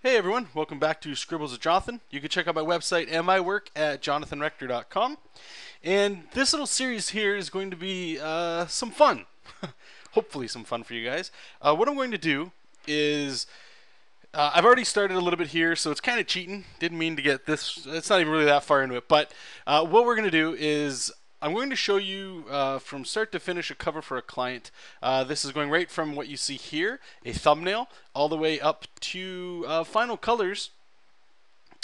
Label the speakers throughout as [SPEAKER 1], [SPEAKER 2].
[SPEAKER 1] Hey everyone, welcome back to Scribbles with Jonathan. You can check out my website and my work at jonathanrector.com. And this little series here is going to be some fun. Hopefully some fun for you guys. What I'm going to do is, I've already started a little bit here, so it's kind of cheating. Didn't mean to get this, it's not even really that far into it. But what we're going to do is, I'm going to show you from start to finish a cover for a client. This is going right from what you see here, a thumbnail, all the way up to final colors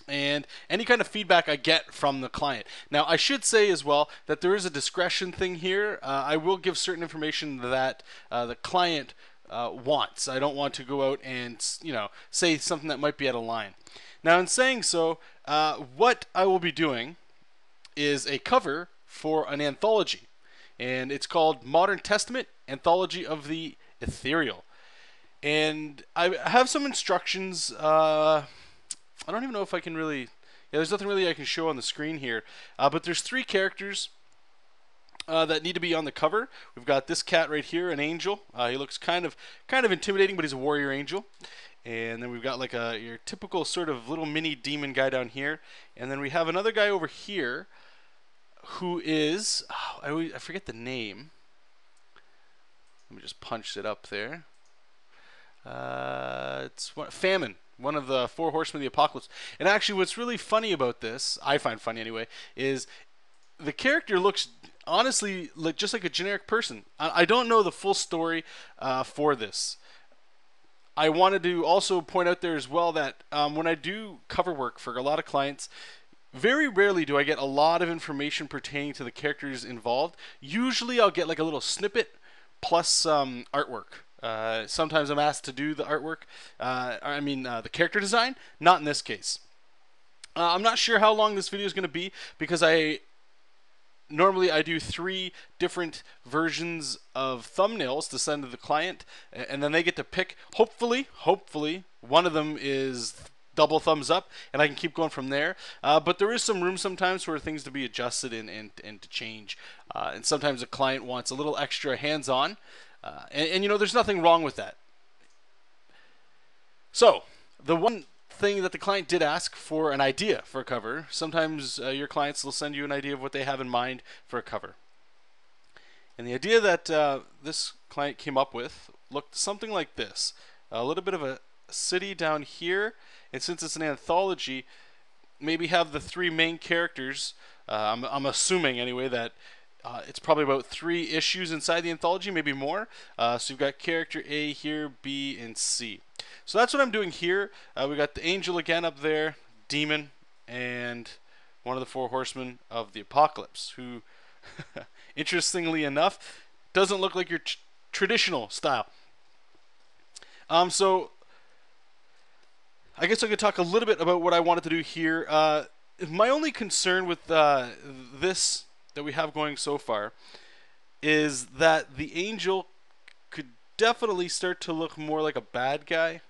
[SPEAKER 1] and any kind of feedback I get from the client. Now, I should say as well that there is a discretion thing here. I will give certain information that the client wants. I don't want to go out and say something that might be out of line. Now, in saying so, what I will be doing is a cover for an anthology, and it's called Modern Testament Anthology of the Ethereal. And I have some instructions. I don't even know if I can really. Yeah, there's nothing really I can show on the screen here. But there's 3 characters that need to be on the cover. We've got this cat right here, an angel. He looks kind of intimidating, but he's a warrior angel. And then we've got like your typical sort of little mini demon guy down here. And then we have another guy over here who is, I forget the name. Let me just punch it up there. It's Famine, one of the 4 horsemen of the apocalypse. And actually what's really funny about this, I find funny anyway, is the character looks honestly just like a generic person. I don't know the full story for this. I wanted to also point out there as well that when I do cover work for a lot of clients, very rarely do I get a lot of information pertaining to the characters involved. Usually I'll get like a little snippet plus some artwork. Sometimes I'm asked to do the artwork, the character design. Not in this case. I'm not sure how long this video is going to be because normally I do 3 different versions of thumbnails to send to the client, and then they get to pick. Hopefully, one of them is double thumbs up, and I can keep going from there. But there is some room sometimes for things to be adjusted and to change. And sometimes a client wants a little extra hands-on. And there's nothing wrong with that. So, the one thing that the client did ask for an idea for a cover. Sometimes your clients will send you an idea of what they have in mind for a cover. And the idea that this client came up with looked something like this. A little bit of a city down here, and since it's an anthology, maybe have the 3 main characters. I'm assuming anyway that it's probably about 3 issues inside the anthology, maybe more. So you've got character A here, B, and C. So that's what I'm doing here. We got the angel again up there, demon, and one of the 4 horsemen of the apocalypse, who, interestingly enough, doesn't look like your traditional style. So I guess I could talk a little bit about what I wanted to do here. My only concern with this that we have going so far is that the angel could definitely start to look more like a bad guy.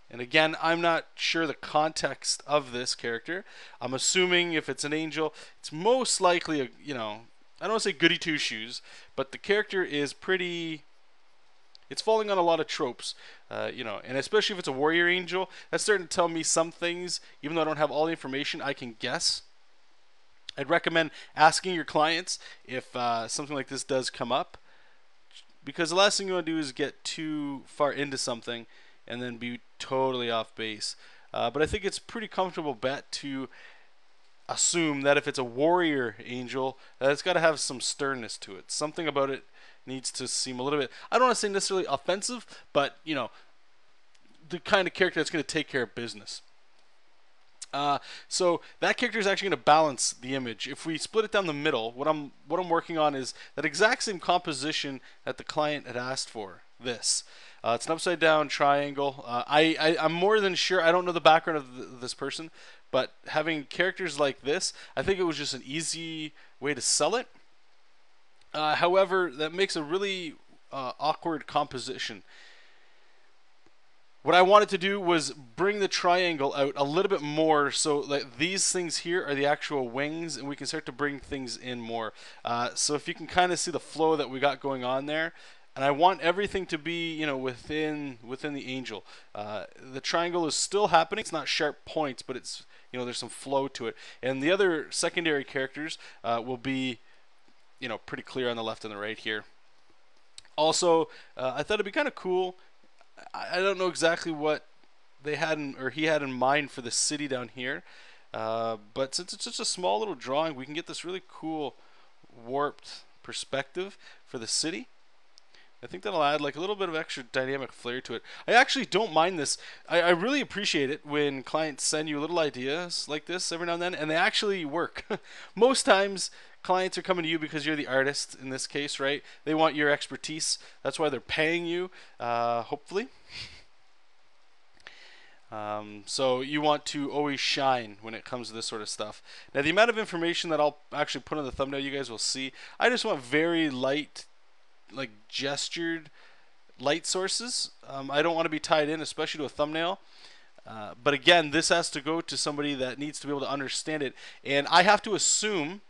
[SPEAKER 1] And again, I'm not sure the context of this character. I'm assuming if it's an angel, it's most likely I don't want to say goody two shoes, but the character is pretty. It's falling on a lot of tropes, and especially if it's a warrior angel, that's starting to tell me some things. Even though I don't have all the information, I can guess. I'd recommend asking your clients if something like this does come up, because the last thing you want to do is get too far into something and then be totally off base. But I think it's a pretty comfortable bet to assume that if it's a warrior angel, that it's got to have some sternness to it. Something about it needs to seem a little bit, I don't want to say necessarily offensive, but the kind of character that's going to take care of business. So that character is actually going to balance the image. If we split it down the middle, what I'm working on is that exact same composition that the client had asked for. This. It's an upside down triangle. I'm more than sure, I don't know the background of this person, but having characters like this, I think it was just an easy way to sell it. However, that makes a really awkward composition. What I wanted to do was bring the triangle out a little bit more, so like these things here are the actual wings, and we can start to bring things in more. So if you can kind of see the flow that we got going on there, and I want everything to be, within the angel. The triangle is still happening. It's not sharp points, but it's, there's some flow to it. And the other secondary characters will be, pretty clear on the left and the right here. Also, I thought it'd be kind of cool. I don't know exactly what they had he had in mind for the city down here, but since it's just a small little drawing, we can get this really cool warped perspective for the city. I think that'll add like a little bit of extra dynamic flair to it. I actually don't mind this. I really appreciate it when clients send you little ideas like this every now and then, and they actually work. Most times, clients are coming to you because you're the artist in this case, right? They want your expertise. That's why they're paying you, hopefully. So you want to always shine when it comes to this sort of stuff. Now, the amount of information that I'll actually put on the thumbnail, you guys will see. I just want very light, like gestured light sources. I don't want to be tied in, especially to a thumbnail. But again, this has to go to somebody that needs to be able to understand it. And I have to assume,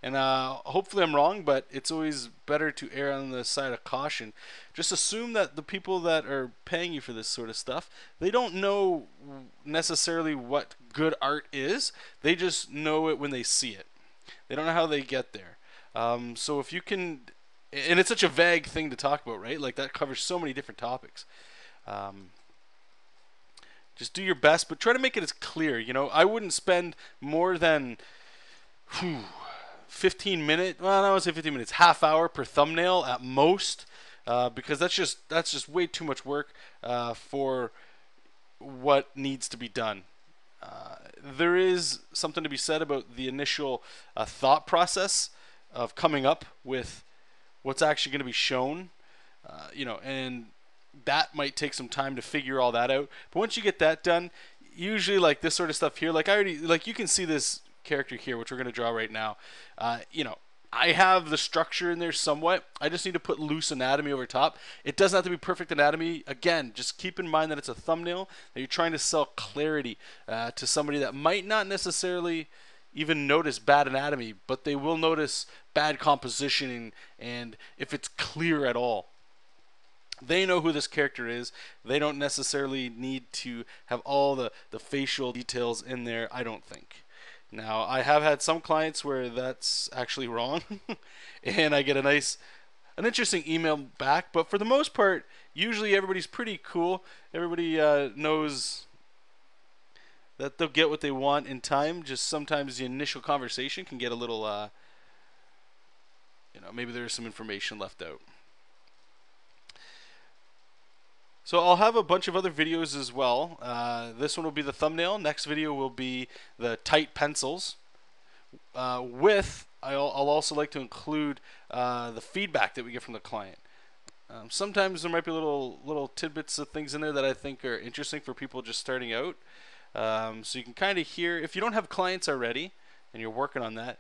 [SPEAKER 1] and hopefully I'm wrong, but it's always better to err on the side of caution. Just assume that the people that are paying you for this sort of stuff, they don't know necessarily what good art is. They just know it when they see it. They don't know how they get there. So if you can... And it's such a vague thing to talk about, right? Like, that covers so many different topics. Just do your best, but try to make it as clear. I wouldn't spend more than 15 minutes. Well, I would say 15 minutes, half hour per thumbnail at most, because that's just way too much work for what needs to be done. There is something to be said about the initial thought process of coming up with what's actually going to be shown, and that might take some time to figure all that out. But once you get that done, usually like this sort of stuff here, like you can see this character here, which we're going to draw right now. I have the structure in there somewhat. I just need to put loose anatomy over top. It doesn't have to be perfect anatomy. Again, just keep in mind that it's a thumbnail, that you're trying to sell clarity to somebody that might not necessarily even notice bad anatomy, but they will notice bad composition and if it's clear at all. They know who this character is. They don't necessarily need to have all the facial details in there, I don't think. Now, I have had some clients where that's actually wrong, and I get an interesting email back, but for the most part, usually everybody's pretty cool. Everybody knows that they'll get what they want in time. Just sometimes the initial conversation can get a little, maybe there's some information left out. So I'll have a bunch of other videos as well. This one will be the thumbnail. Next video will be the tight pencils. I'll also like to include the feedback that we get from the client. Sometimes there might be little tidbits of things in there that I think are interesting for people just starting out. So you can kind of hear, if you don't have clients already and you're working on that,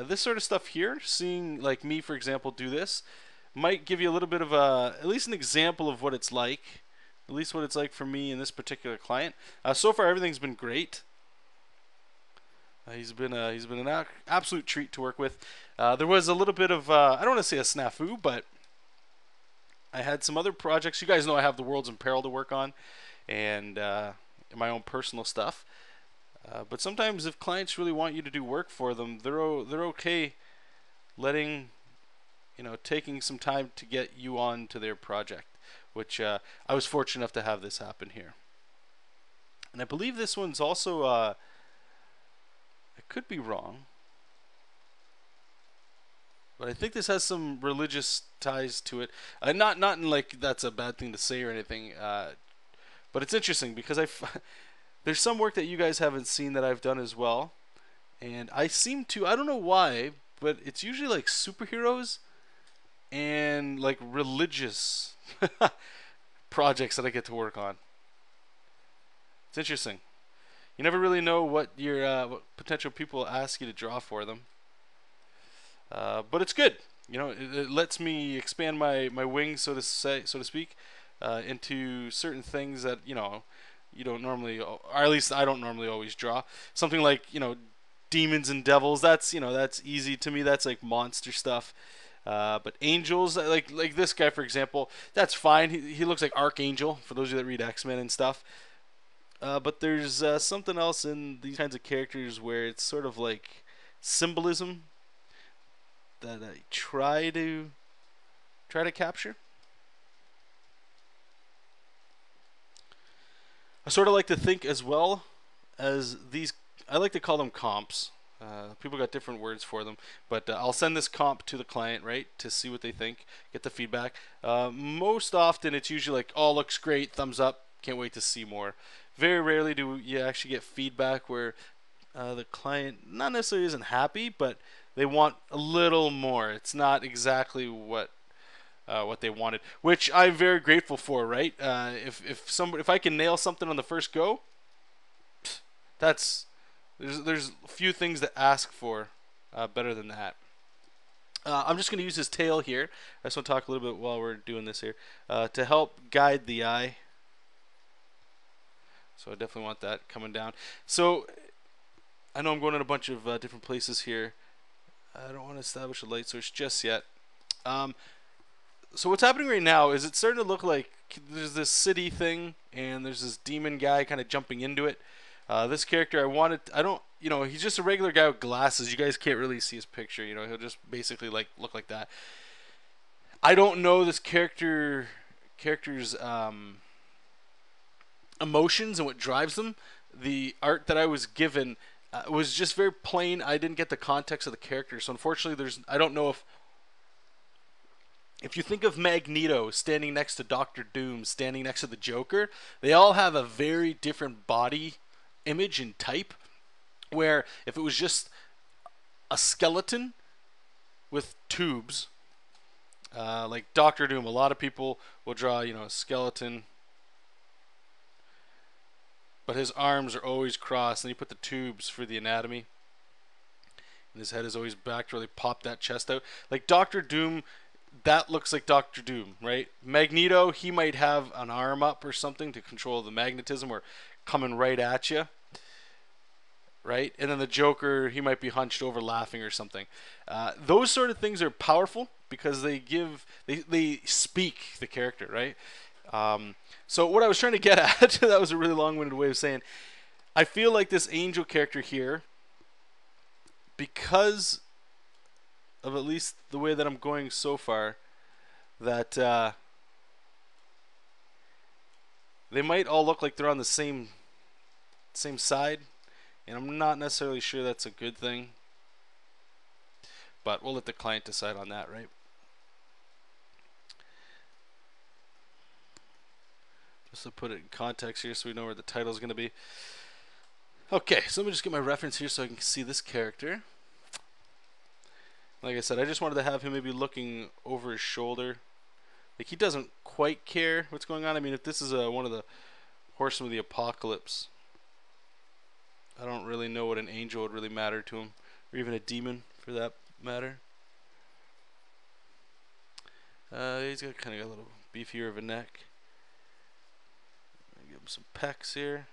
[SPEAKER 1] this sort of stuff here, seeing like me, for example, do this, might give you a little bit of at least an example of what it's like, at least what it's like for me and this particular client. So far, everything's been great. He's been an absolute treat to work with. There was a little bit of, I don't want to say a snafu, but I had some other projects. You guys know I have the Worlds in Peril to work on, and my own personal stuff. But sometimes if clients really want you to do work for them, they're okay letting, taking some time to get you on to their project, which I was fortunate enough to have this happen here. And I believe this one's also, I could be wrong, but I think this has some religious ties to it. Not in like that's a bad thing to say or anything, but it's interesting because there's some work that you guys haven't seen that I've done as well, and I don't know why, but it's usually like superheroes and like religious projects that I get to work on. It's interesting. You never really know what your what potential people ask you to draw for them, but it's good. It lets me expand my wings, so to speak, into certain things that you don't normally, or at least I don't normally always draw. Something like demons and devils. That's easy to me. That's like monster stuff. But angels, like this guy for example, that's fine. He looks like Archangel for those of you that read X-Men and stuff. But there's something else in these kinds of characters where it's sort of like symbolism that I try to capture. I sort of like to think as well as these. I like to call them comps. People got different words for them, but I'll send this comp to the client, right, to see what they think, get the feedback. Most often, it's usually like, "Oh, looks great, thumbs up, can't wait to see more." Very rarely do you actually get feedback where the client not necessarily isn't happy, but they want a little more. It's not exactly what they wanted, which I'm very grateful for. Right? If I can nail something on the first go, that's there's few things to ask for better than that. I'm just going to use his tail here. I just want to talk a little bit while we're doing this here to help guide the eye. So I definitely want that coming down. So I know I'm going in a bunch of different places here. I don't want to establish a light source just yet. So what's happening right now is it's starting to look like there's this city thing and there's this demon guy kind of jumping into it. This character he's just a regular guy with glasses. You guys can't really see his picture. He'll just basically look like that. I don't know this character's emotions and what drives them. The art that I was given was just very plain. I didn't get the context of the character, so unfortunately, I don't know if you think of Magneto standing next to Doctor Doom, standing next to the Joker, they all have a very different body image and type. Where if it was just a skeleton with tubes, like Doctor Doom, a lot of people will draw, a skeleton, but his arms are always crossed, and you put the tubes for the anatomy. And his head is always back to really pop that chest out. Like Doctor Doom, that looks like Doctor Doom, right? Magneto, he might have an arm up or something to control the magnetism or coming right at you. Right? And then the Joker, he might be hunched over laughing or something. Those sort of things are powerful because they speak the character, right? So what I was trying to get at, that was a really long-winded way of saying, I feel like this angel character here, because of at least the way that I'm going so far, that they might all look like they're on the same side. And I'm not necessarily sure that's a good thing. But we'll let the client decide on that, right? Just to put it in context here so we know where the title is going to be. Okay, so let me just get my reference here so I can see this character. Like I said, I just wanted to have him maybe looking over his shoulder. Like he doesn't quite care what's going on. I mean, if this is one of the Horsemen of the Apocalypse, I don't really know what an angel would really matter to him, or even a demon for that matter. He's got kind of a little beefier of a neck. Give him some pecs here.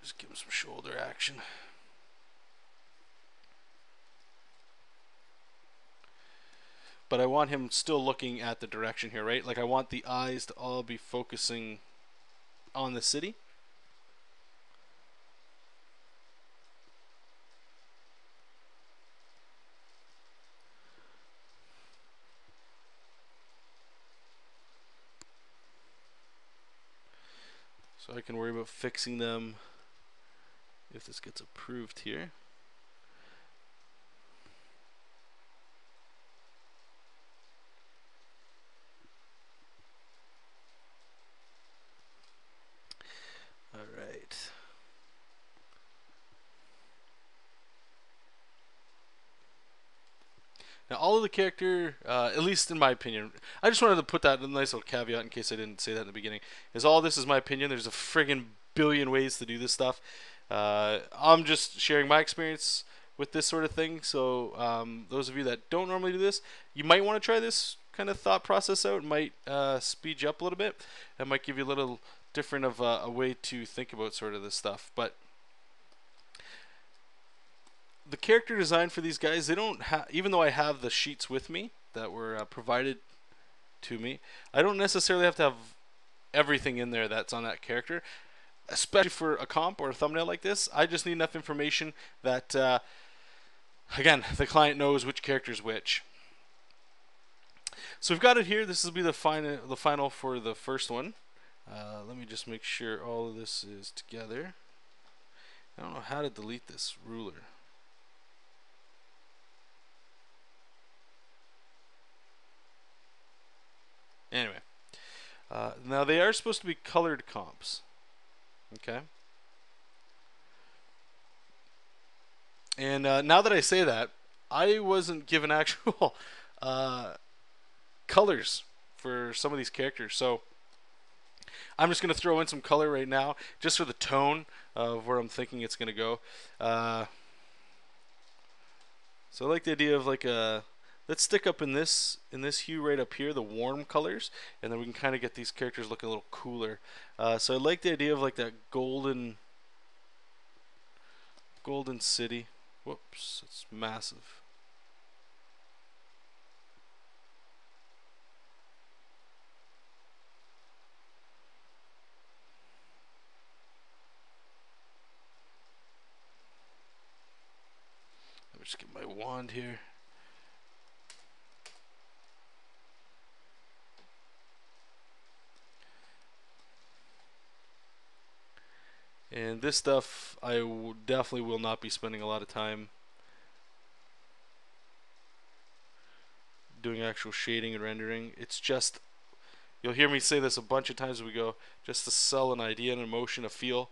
[SPEAKER 1] Just give him some shoulder action. But I want him still looking at the direction here, right? Like I want the eyes to all be focusing on the city. So I can worry about fixing them if this gets approved here. Alright. Now all of the character, at least in my opinion, I just wanted to put that in a nice little caveat in case I didn't say that in the beginning, is all this is my opinion. There's a friggin' billion ways to do this stuff. I'm just sharing my experience with this sort of thing, so those of you that don't normally do this, you might want to try this kind of thought process out. It might speed you up a little bit. It might give you a little different of a way to think about sort of this stuff. But the character design for these guys, they don't have, even though I have the sheets with me that were provided to me, I don't necessarily have to have everything in there that's on that character, especially for a comp or a thumbnail like this. I just need enough information that, again, the client knows which character is which. So we've got it here. This will be the final for the first one. Let me just make sure all of this is together. I don't know how to delete this ruler. Anyway, now they are supposed to be colored comps. Okay. And now that I say that, I wasn't given actual colors for some of these characters. So I'm just going to throw in some color right now, just for the tone of where I'm thinking it's going to go. So I like the idea of like a... Let's stick up in this hue right up here, the warm colors, and then we can kind of get these characters looking a little cooler. So I like the idea of like that golden city. Whoops, it's massive. Let me just get my wand here. And this stuff, I definitely will not be spending a lot of time doing actual shading and rendering. It's just, you'll hear me say this a bunch of times as we go, just to sell an idea, an emotion, a feel.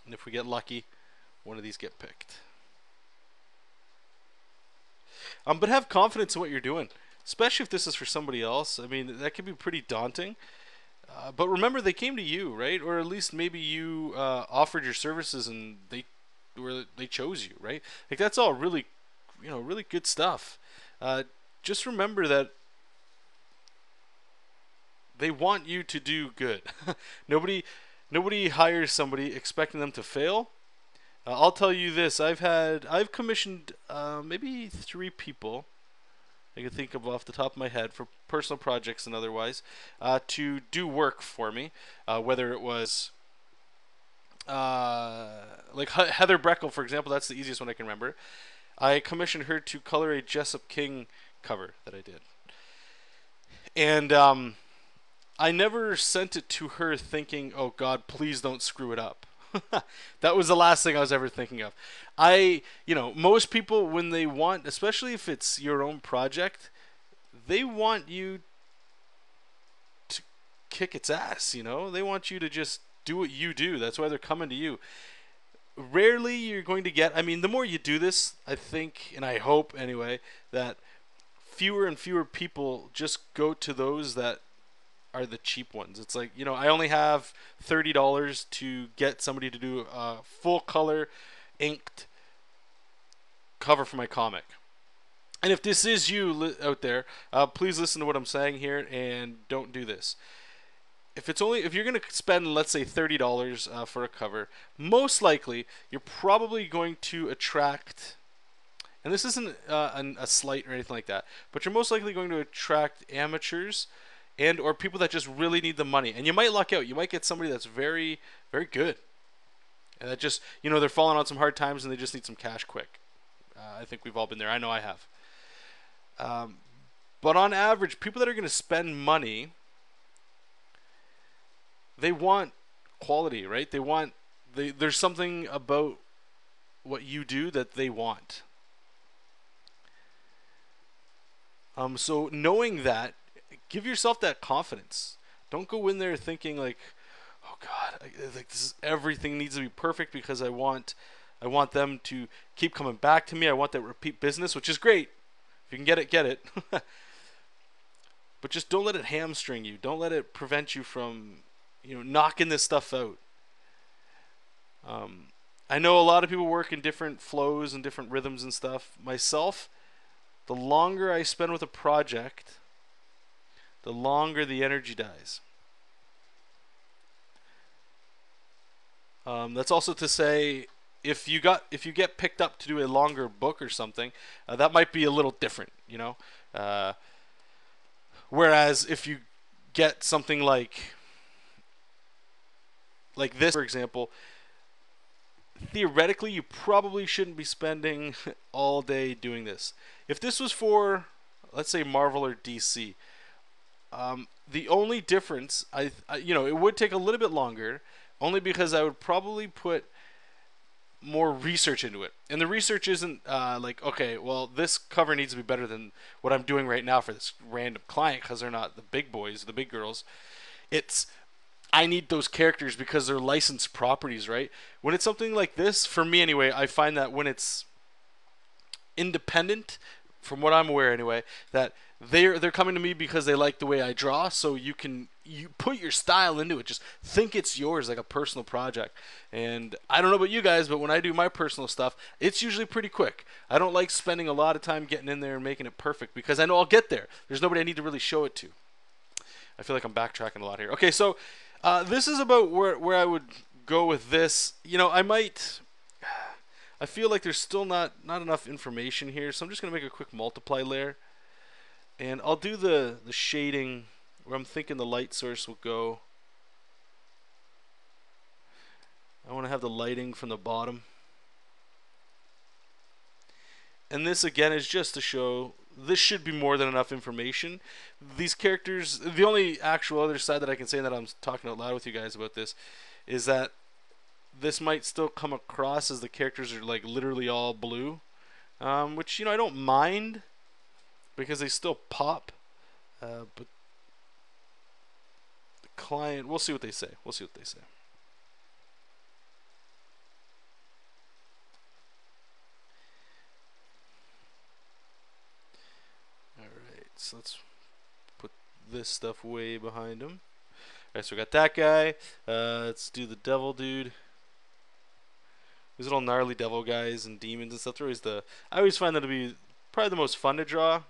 [SPEAKER 1] And if we get lucky, one of these get picked. But have confidence in what you're doing, especially if this is for somebody else. I mean, that can be pretty daunting. But remember, they came to you, right? Or at least maybe you offered your services and they chose you, right? Like, that's all really, really good stuff. Just remember that they want you to do good. Nobody hires somebody expecting them to fail. I'll tell you this: I've commissioned maybe 3 people I can think of off the top of my head for personal projects and otherwise to do work for me, whether it was like Heather Breckel, for example. That's the easiest one I can remember. I commissioned her to color a Jessup King cover that I did, and I never sent it to her thinking, oh God, please don't screw it up. That was the last thing I was ever thinking of. Most people, when they want, especially if it's your own project, they want you to kick its ass, They want you to just do what you do. That's why they're coming to you. Rarely you're going to get, the more you do this, I think, and I hope anyway, that fewer and fewer people just go to those that are the cheap ones. It's like, I only have $30 to get somebody to do a full color inked cover for my comic. And if this is you out there, please listen to what I'm saying here and don't do this. If you're going to spend, let's say, $30 for a cover, most likely you're probably going to attract, and this isn't a slight or anything like that, but you're most likely going to attract amateurs and or people that just really need the money. And you might luck out. You might get somebody that's very, very good. And that just, they're falling on some hard times and they just need some cash quick. I think we've all been there. I know I have. But on average, people that are going to spend money, they want quality, right? There's something about what you do that they want. So knowing that, give yourself that confidence. Don't go in there thinking like, oh God, everything needs to be perfect because I want them to keep coming back to me. I want that repeat business, which is great. If you can get it, get it. But just don't let it hamstring you. Don't let it prevent you from, knocking this stuff out. I know a lot of people work in different flows and different rhythms and stuff. Myself, the longer I spend with a project, the longer the energy dies. That's also to say, if you get picked up to do a longer book or something, that might be a little different, you know. Whereas if you get something like this, for example, theoretically you probably shouldn't be spending all day doing this. If this was for, let's say, Marvel or DC, the only difference, you know, it would take a little bit longer, only because I would probably put more research into it. And the research isn't like, okay, well, this cover needs to be better than what I'm doing right now for this random client because they're not the big boys, the big girls. It's, I need those characters because they're licensed properties, right? When it's something like this, for me anyway, I find that when it's independent, from what I'm aware anyway, that they're coming to me because they like the way I draw, so you put your style into it. Just think it's yours, like a personal project. And I don't know about you guys, but when I do my personal stuff, it's usually pretty quick. I don't like spending a lot of time getting in there and making it perfect because I know I'll get there. There's nobody I need to really show it to. I feel like I'm backtracking a lot here. Okay, so this is about where I would go with this. You know, I feel like there's still not enough information here, so I'm just going to make a quick multiply layer. And I'll do the shading where I'm thinking the light source will go. I want to have the lighting from the bottom. And this again is just to show this should be more than enough information. These characters, the only actual other side that I can say that I'm talking out loud with you guys about this is that this might still come across as the characters are like literally all blue, which, you know, I don't mind because they still pop, but the client, we'll see what they say. We'll see what they say. Alright, so let's put this stuff way behind him. Alright, so we got that guy. Let's do the devil dude. These little gnarly devil guys and demons and stuff. I always find that to be probably the most fun to draw,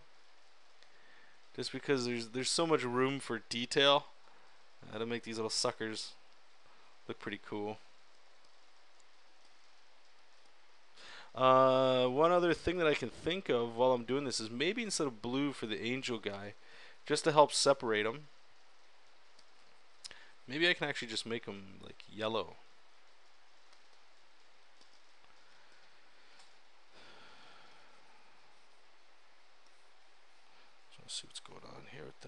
[SPEAKER 1] just because there's so much room for detail to make these little suckers look pretty cool. One other thing that I can think of while I'm doing this is maybe instead of blue for the angel guy, just to help separate them, maybe I can actually just make them like yellow. See what's going on here with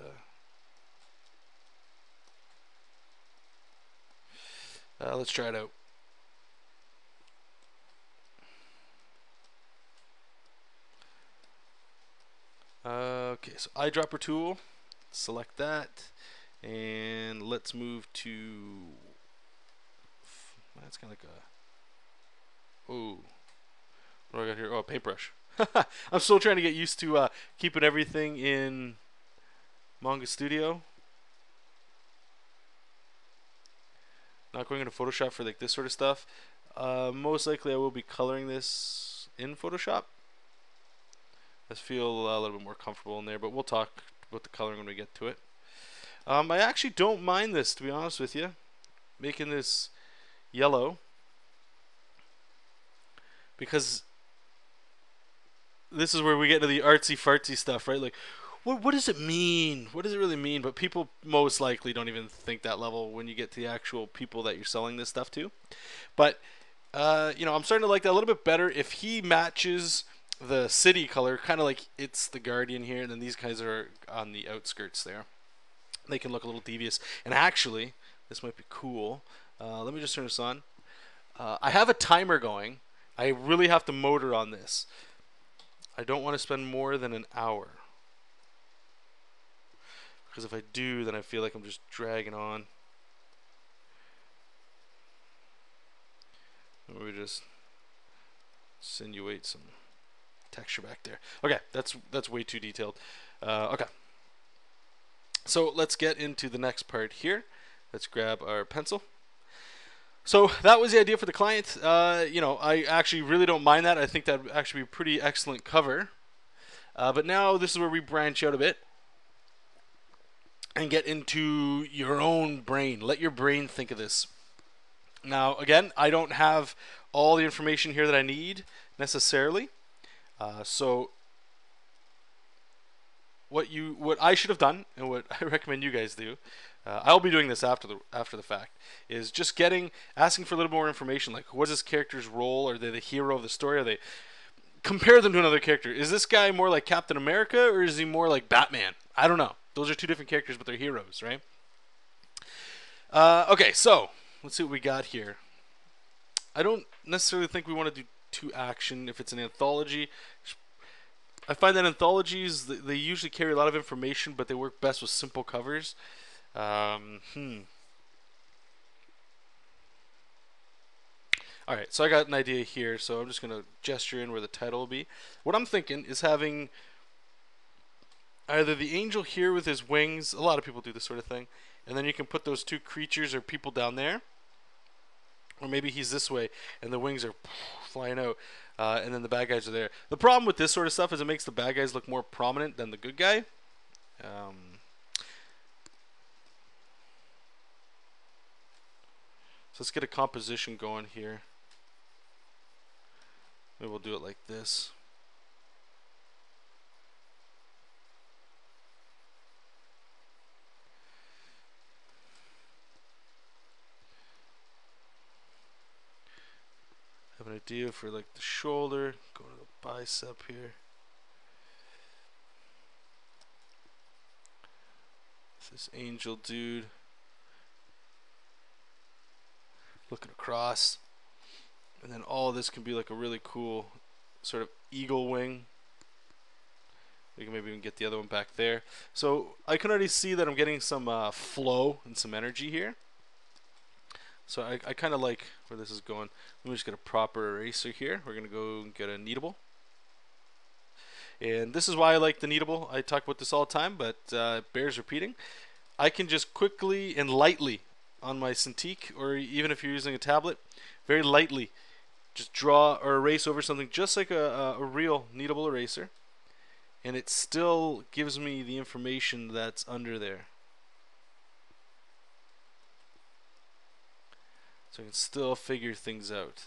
[SPEAKER 1] the. Let's try it out. Okay, so eyedropper tool, select that, and let's move to. That's kind of like a. Oh, what do I got here? Oh, a paintbrush. I'm still trying to get used to keeping everything in Manga Studio. Not going into Photoshop for like this sort of stuff. Most likely I will be coloring this in Photoshop. I feel a little bit more comfortable in there, but we'll talk about the coloring when we get to it. I actually don't mind this, to be honest with you. Making this yellow. Because this is where we get to the artsy fartsy stuff, right? Like, what does it mean? What does it really mean? But people most likely don't even think that level when you get to the actual people that you're selling this stuff to. But, you know, I'm starting to like that a little bit better. If he matches the city color, kind of like it's the Guardian here, and then these guys are on the outskirts there. They can look a little devious. And actually, this might be cool. Let me just turn this on. I have a timer going. I really have to motor on this. I don't want to spend more than an hour. Because if I do, then I feel like I'm just dragging on. Let me just insinuate some texture back there. Okay, that's way too detailed. Okay. So let's get into the next part here. Let's grab our pencil. So that was the idea for the client. You know, I actually really don't mind that. I think that would actually be a pretty excellent cover. But now this is where we branch out a bit and get into your own brain. Let your brain think of this. Now, again, I don't have all the information here that I need necessarily. So what I should have done, and what I recommend you guys do, I'll be doing this after the fact, is just asking for a little more information, like what is this character's role? Are they the hero of the story? Are they compare them to another character? Is this guy more like Captain America, or is he more like Batman? I don't know. Those are two different characters, but they're heroes, right? Okay, so let's see what we got here. I don't necessarily think we want to do two action if it's an anthology. I find that anthologies, they usually carry a lot of information, but they work best with simple covers. Alright, so I got an idea here, so I'm just going to gesture in where the title will be. What I'm thinking is having either the angel here with his wings, a lot of people do this sort of thing, and then you can put those two creatures or people down there. Or maybe he's this way, and the wings are flying out, and then the bad guys are there. The problem with this sort of stuff is it makes the bad guys look more prominent than the good guy. So let's get a composition going here. Maybe we'll do it like this. Have an idea for like the shoulder. Go to the bicep here. This angel dude looking across, and then all of this can be like a really cool sort of eagle wing. We can maybe even get the other one back there. So I can already see that I'm getting some flow and some energy here. So I kind of like where this is going. Let me just get a proper eraser here. We're going to go and get a kneadable. And this is why I like the kneadable. I talk about this all the time, but it bears repeating. I can just quickly and lightly on my Cintiq, or even if you're using a tablet, very lightly just draw or erase over something just like a real kneadable eraser. And it still gives me the information that's under there. So I can still figure things out.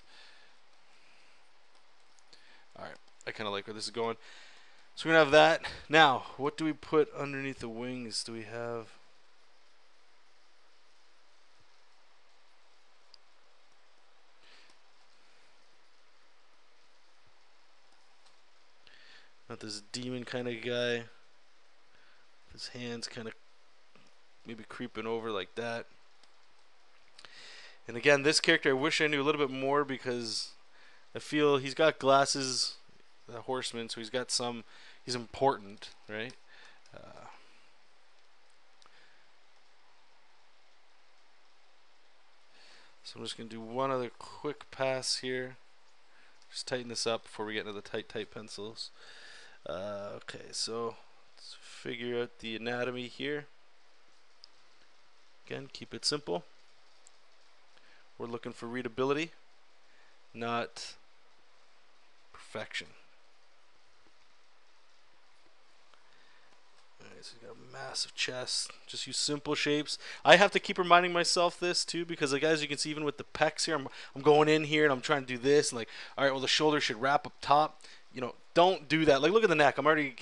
[SPEAKER 1] Alright, I kind of like where this is going. So we're going to have that. Now, what do we put underneath the wings? Do we have... Not this demon kind of guy. His hands kind of maybe creeping over like that. And again, this character I wish I knew a little bit more, because I feel he's got glasses, the horseman, so he's important, right? So I'm just going to do one other quick pass here. Just tighten this up before we get into the tight pencils. Okay, so let's figure out the anatomy here. Again, keep it simple. We're looking for readability, not perfection. Alright, so he's got a massive chest. Just use simple shapes. I have to keep reminding myself this too, because like, as you can see, even with the pecs here, I'm going in here and I'm trying to do this, and like, alright, well the shoulder should wrap up top. You know, don't do that. Like, look at the neck. I'm already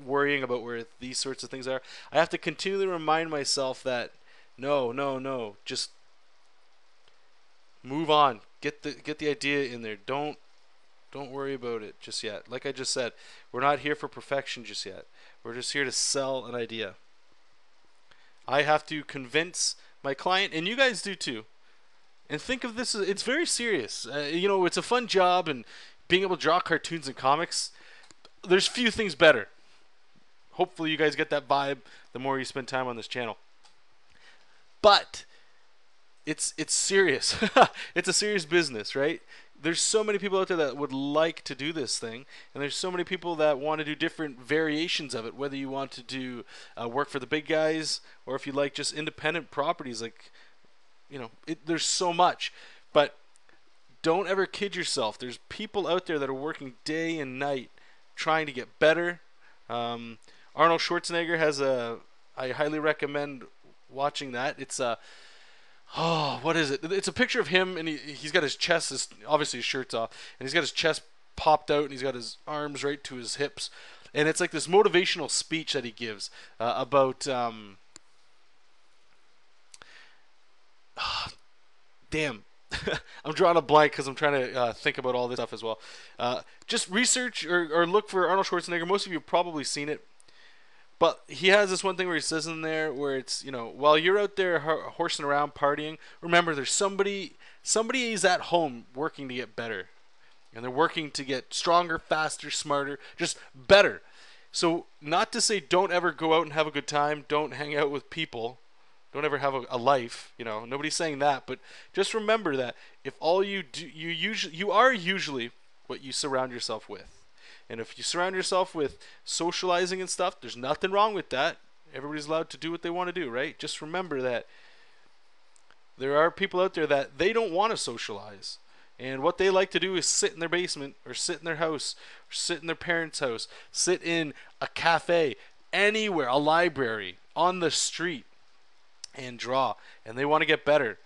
[SPEAKER 1] worrying about where these sorts of things are. I have to continually remind myself that no, just move on. Get the idea in there. Don't worry about it just yet. Like I just said, we're not here for perfection just yet. We're just here to sell an idea. I have to convince my client, and you guys do too. And think of this as, it's very serious. You know, it's a fun job, and being able to draw cartoons and comics, there's few things better. Hopefully you guys get that vibe the more you spend time on this channel. But it's serious. It's a serious business, right? There's so many people out there that would like to do this thing, and there's so many people that want to do different variations of it, whether you want to do work for the big guys, or if you like just independent properties. Like, you know, there's so much. But don't ever kid yourself. There's people out there that are working day and night trying to get better. Arnold Schwarzenegger has I highly recommend watching that. It's Oh, what is it? It's a picture of him, and he's got his chest, obviously his shirt's off, and he's got his chest popped out, and he's got his arms right to his hips, and it's like this motivational speech that he gives about damn. I'm drawing a blank because I'm trying to think about all this stuff as well. Just research or look for Arnold Schwarzenegger. Most of you have probably seen it. But he has this one thing where he says in there where it's, while you're out there horsing around partying, remember there's somebody is at home working to get better. And they're working to get stronger, faster, smarter, just better. So not to say don't ever go out and have a good time, don't hang out with people, don't ever have a life, nobody's saying that, but just remember that if all you do, you are usually what you surround yourself with. And if you surround yourself with socializing and stuff, there's nothing wrong with that. Everybody's allowed to do what they want to do, right? Just remember that there are people out there that they don't want to socialize. And what they like to do is sit in their basement or sit in their house or sit in their parents' house, sit in a cafe, anywhere, a library, on the street, and draw. And they want to get better.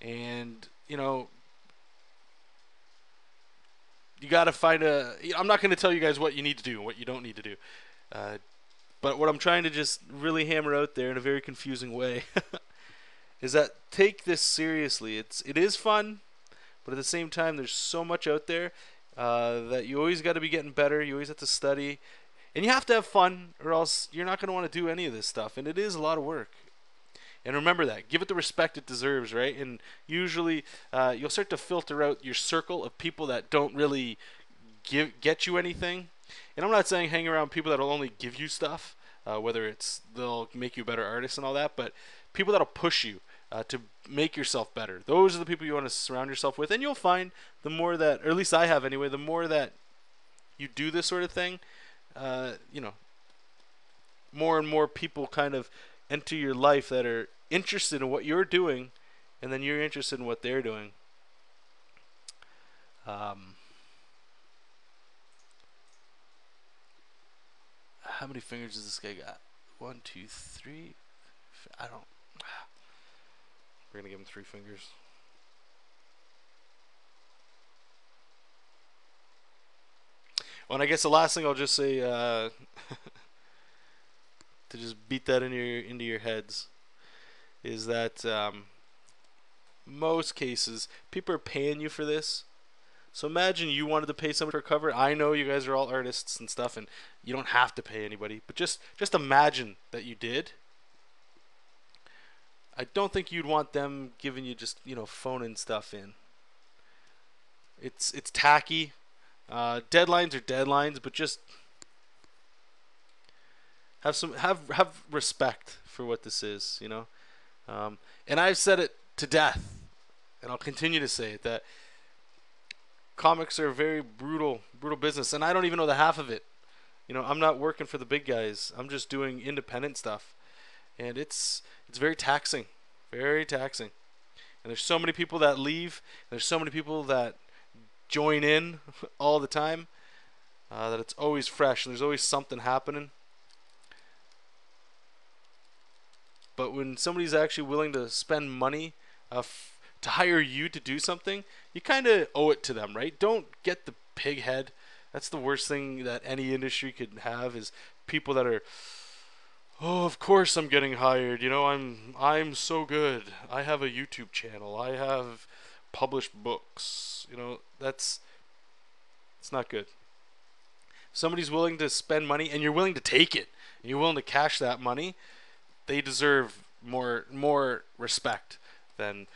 [SPEAKER 1] And, you got to find I'm not going to tell you guys what you need to do and what you don't need to do. But what I'm trying to just really hammer out there in a very confusing way is that take this seriously. It is fun, but at the same time, there's so much out there that you always got to be getting better. You always have to study. And you have to have fun, or else you're not going to want to do any of this stuff. And it is a lot of work. And remember that. Give it the respect it deserves, right? And usually you'll start to filter out your circle of people that don't really get you anything. And I'm not saying hang around people that will only give you stuff, whether it's they'll make you a better artist and all that, but people that'll push you to make yourself better. Those are the people you want to surround yourself with. And you'll find the more that, or at least I have anyway, the more that you do this sort of thing, more and more people kind of enter your life that are interested in what you're doing, and then you're interested in what they're doing. How many fingers does this guy got? 1, 2, 3. I don't. We're gonna give him 3 fingers. Well, and I guess the last thing I'll just say to just beat that into your heads is that most cases people are paying you for this. So imagine you wanted to pay someone for a cover. I know you guys are all artists and stuff, and you don't have to pay anybody, but just imagine that you did. I don't think you'd want them giving you just phoning stuff in. It's tacky. Deadlines are deadlines, but just have respect for what this is, and I've said it to death, and I'll continue to say it, that comics are a very brutal business, and I don't even know the half of it. I'm not working for the big guys. I'm just doing independent stuff, and it's very taxing, very taxing. And there's so many people that leave, and there's so many people that join in all the time, that it's always fresh, and there's always something happening. But when somebody's actually willing to spend money to hire you to do something, you kind of owe it to them, right? Don't get the pig head. That's the worst thing that any industry could have, is people that are, oh, of course I'm getting hired. I'm so good. I have a YouTube channel. I have published books. It's not good. Somebody's willing to spend money, and you're willing to take it, and you're willing to cash that money. They deserve more respect than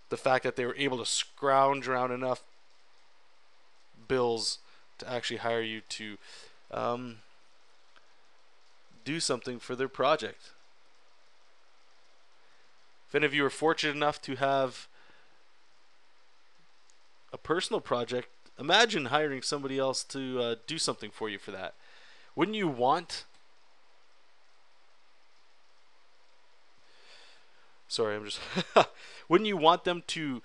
[SPEAKER 1] the fact that they were able to scrounge around enough bills to actually hire you to do something for their project. If any of you are fortunate enough to have a personal project, imagine hiring somebody else to do something for you for that. Wouldn't you want... Sorry, I'm just... Wouldn't you want them to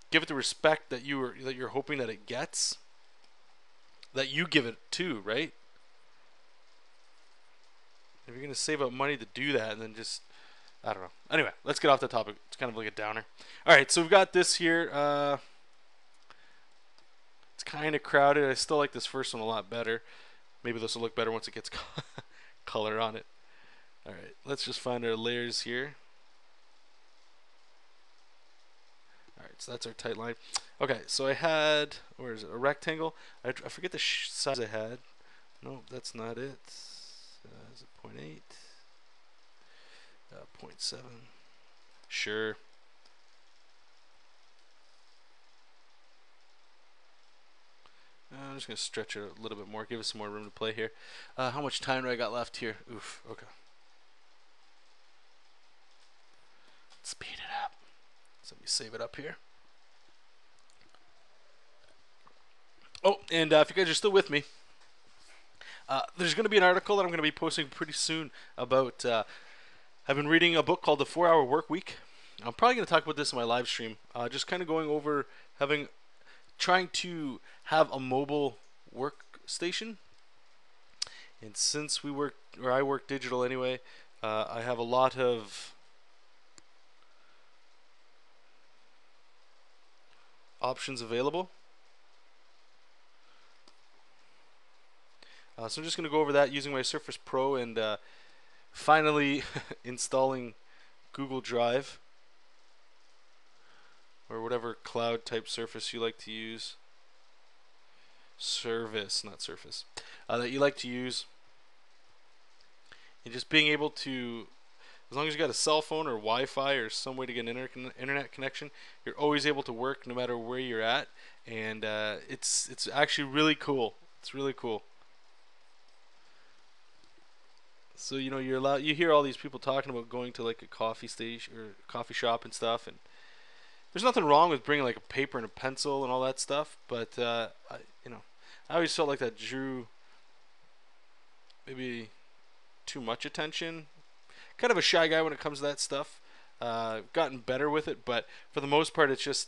[SPEAKER 1] give it the respect that you're hoping that it gets? That you give it to, right? If you're going to save up money to do that, and then just I don't know. Anyway, let's get off the topic. It's kind of like a downer. All right, so we've got this here. It's kind of crowded. I still like this first one a lot better. Maybe this will look better once it gets color on it. All right, let's just find our layers here. All right, so that's our tight line. Okay, so I had, where is it, a rectangle. I forget the size I had. No, that's not it. Is it 0.8? 0.7. Sure. I'm just going to stretch it a little bit more, give us some more room to play here. How much time do I got left here? Oof, okay. Speed it up. So let me save it up here. Oh, and if you guys are still with me, there's going to be an article that I'm going to be posting pretty soon about, I've been reading a book called The 4-Hour Work Week. I'm probably going to talk about this in my live stream, just kind of going over trying to have a mobile workstation. And since I work digital anyway, I have a lot of options available. So I'm just going to go over that using my Surface Pro and finally installing Google Drive or whatever cloud type surface you like to use. Service, not surface. That you like to use. And just being able to, as long as you got a cell phone or Wi-Fi or some way to get an internet connection, you're always able to work no matter where you're at. And it's actually really cool. It's really cool. So you hear all these people talking about going to like a coffee station or coffee shop and stuff, and there's nothing wrong with bringing like a paper and a pencil and all that stuff, but I always felt like that drew maybe too much attention. Kind of a shy guy when it comes to that stuff. Gotten better with it, but for the most part, it's just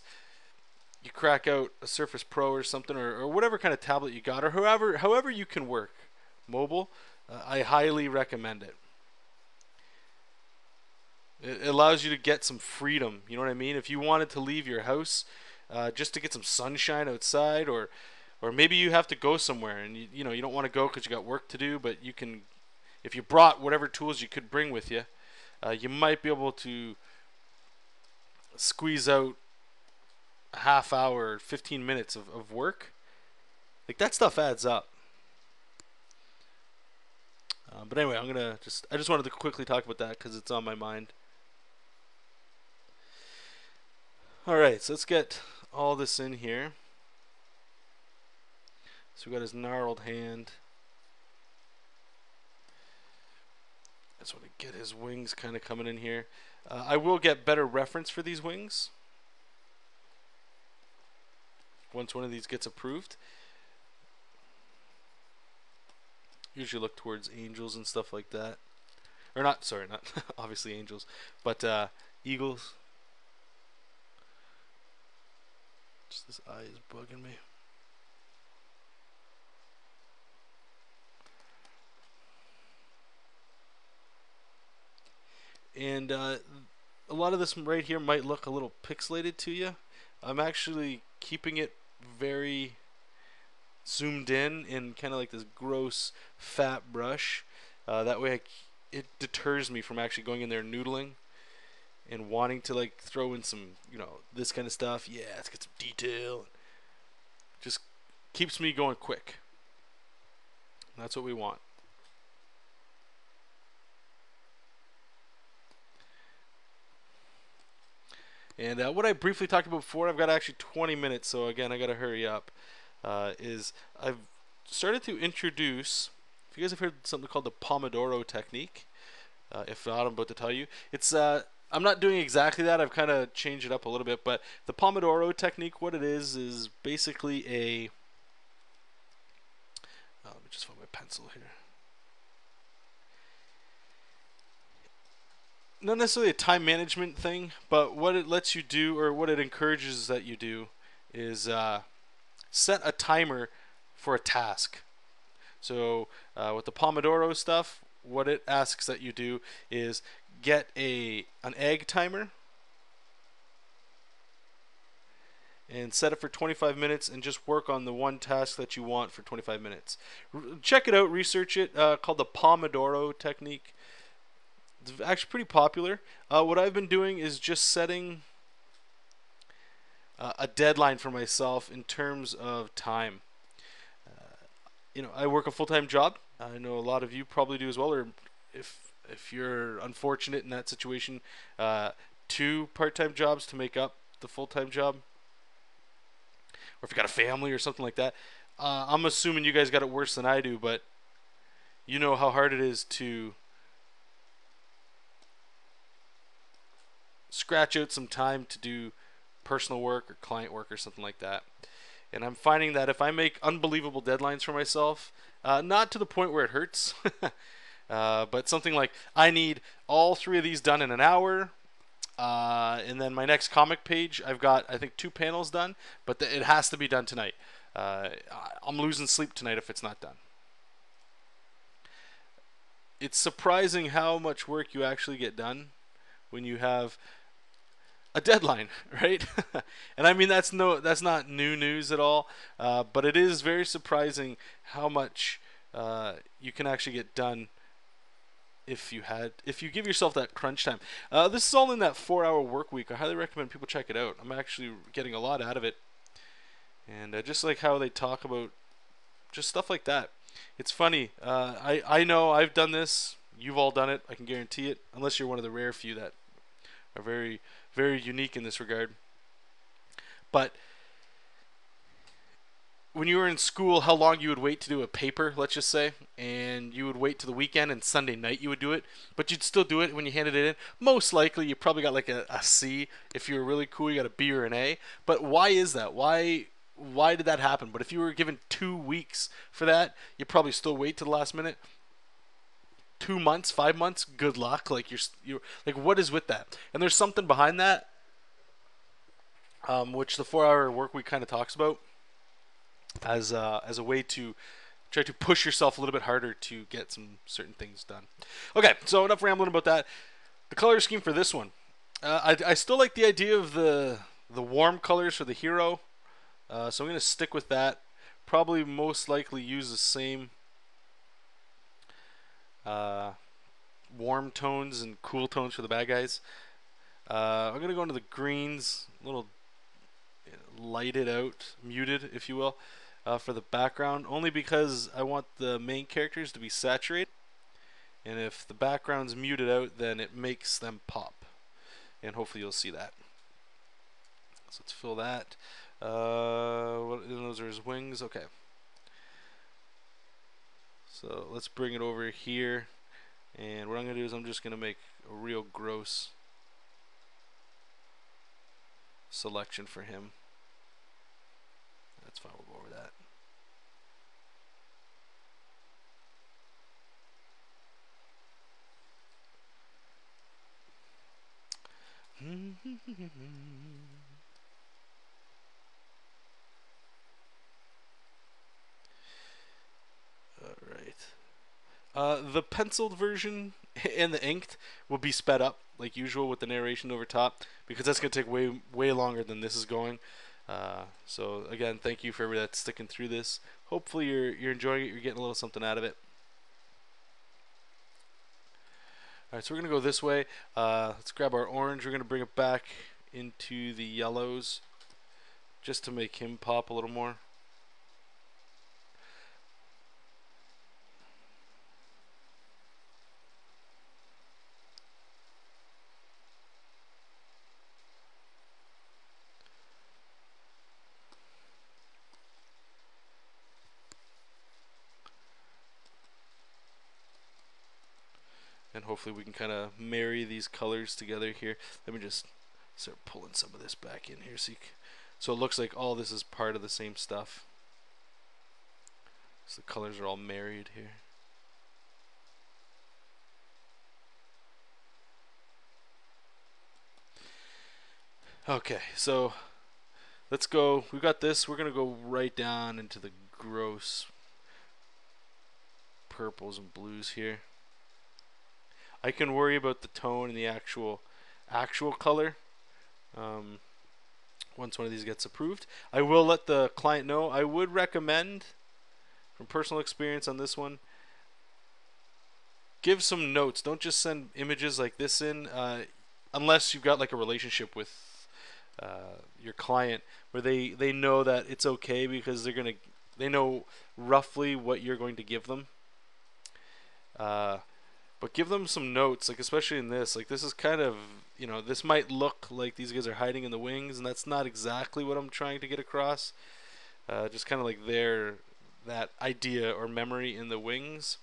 [SPEAKER 1] you crack out a Surface Pro or something, or whatever kind of tablet you got, or however you can work mobile. I highly recommend it. It allows you to get some freedom. You know what I mean? If you wanted to leave your house just to get some sunshine outside, or maybe you have to go somewhere and you don't want to go because you got work to do, but you can, if you brought whatever tools you could bring with you, you might be able to squeeze out a half hour, 15 minutes of work. Like that stuff adds up. But anyway, I just wanted to quickly talk about that because it's on my mind. Alright, so let's get all this in here. So we got his gnarled hand. I just want to get his wings kind of coming in here. I will get better reference for these wings once one of these gets approved. Usually look towards angels and stuff like that. Or not, sorry, not obviously angels, but eagles. Just this eye is bugging me. And a lot of this right here might look a little pixelated to you. I'm actually keeping it very zoomed in kind of like this gross fat brush. That way it deters me from actually going in there noodling and wanting to like throw in some, this kind of stuff. Yeah, let's get some detail. Just keeps me going quick. That's what we want. And what I briefly talked about before, I've got actually 20 minutes, so again, I got to hurry up. Is I've started to introduce, if you guys have heard something called the Pomodoro technique, if not, I'm about to tell you. It's I'm not doing exactly that. I've kind of changed it up a little bit, but the Pomodoro technique, what it is basically a. Let me just find my pencil here. Not necessarily a time management thing, but what it lets you do, or what it encourages that you do, is set a timer for a task. So with the Pomodoro stuff, what it asks that you do is get an egg timer and set it for 25 minutes and just work on the one task that you want for 25 minutes. Check it out, research it, called the Pomodoro technique. It's actually pretty popular. What I've been doing is just setting a deadline for myself in terms of time. I work a full-time job. I know a lot of you probably do as well, or if you're unfortunate in that situation, 2 part-time jobs to make up the full-time job, or if you got a family or something like that. I'm assuming you guys got it worse than I do, but you know how hard it is to scratch out some time to do personal work or client work or something like that. And I'm finding that if I make unbelievable deadlines for myself, not to the point where it hurts, but something like I need all 3 of these done in an hour, and then my next comic page, I've got, I think, 2 panels done, but it has to be done tonight. I'm losing sleep tonight if it's not done. It's surprising how much work you actually get done when you have a deadline, right? And I mean that's not new news at all, but it is very surprising how much you can actually get done if you give yourself that crunch time. This is all in that 4-hour work week. I highly recommend people check it out. I'm actually getting a lot out of it, and just like how they talk about just stuff like that. It's funny. I know I've done this. You've all done it. I can guarantee it. Unless you're one of the rare few that are very, very unique in this regard. But when you were in school, how long you would wait to do a paper, let's just say, and you would wait to the weekend and Sunday night you would do it, but you'd still do it when you handed it in. Most likely you probably got like a C. If you were really cool, you got a B or an A. But why is that? Why did that happen? But if you were given 2 weeks for that, you probably still wait to the last minute. 2 months, 5 months, good luck. Like you're like, what is with that? And there's something behind that, which the 4-hour work week kind of talks about as a way to try to push yourself a little bit harder to get some certain things done. Okay, so enough rambling about that. The color scheme for this one, I still like the idea of the warm colors for the hero, so I'm gonna stick with that. Probably most likely use the same warm tones and cool tones for the bad guys. I'm gonna go into the greens, a little lighted out, muted, if you will, for the background, only because I want the main characters to be saturated, and if the background's muted out, then it makes them pop, and hopefully you'll see that. So let's fill that. Those are his wings. Okay. So let's bring it over here, and what I'm going to do is I'm just going to make a real gross selection for him. That's fine, we'll go over that. Alright. The penciled version and the inked will be sped up like usual with the narration over top, because that's going to take way longer than this is going. So again, thank you for everybody that's sticking through this. Hopefully you're enjoying it, you're getting a little something out of it. Alright, so we're going to go this way. Let's grab our orange. We're going to bring it back into the yellows just to make him pop a little more. And hopefully we can kind of marry these colors together here. Let me just start pulling some of this back in here so it looks like all this is part of the same stuff. So the colors are all married here. Okay, so let's go. We got this. We're going to go right down into the gross purples and blues here.
[SPEAKER 2] I can worry about the tone and the actual color. Once one of these gets approved, I will let the client know. I would recommend, from personal experience on this one, give some notes. Don't just send images like this in, unless you've got like a relationship with your client where they know that it's okay, because they know roughly what you're going to give them. But give them some notes, like especially in this. Like this is kind of, this might look like these guys are hiding in the wings, and that's not exactly what I'm trying to get across. Just kind of like that idea or memory in the wings.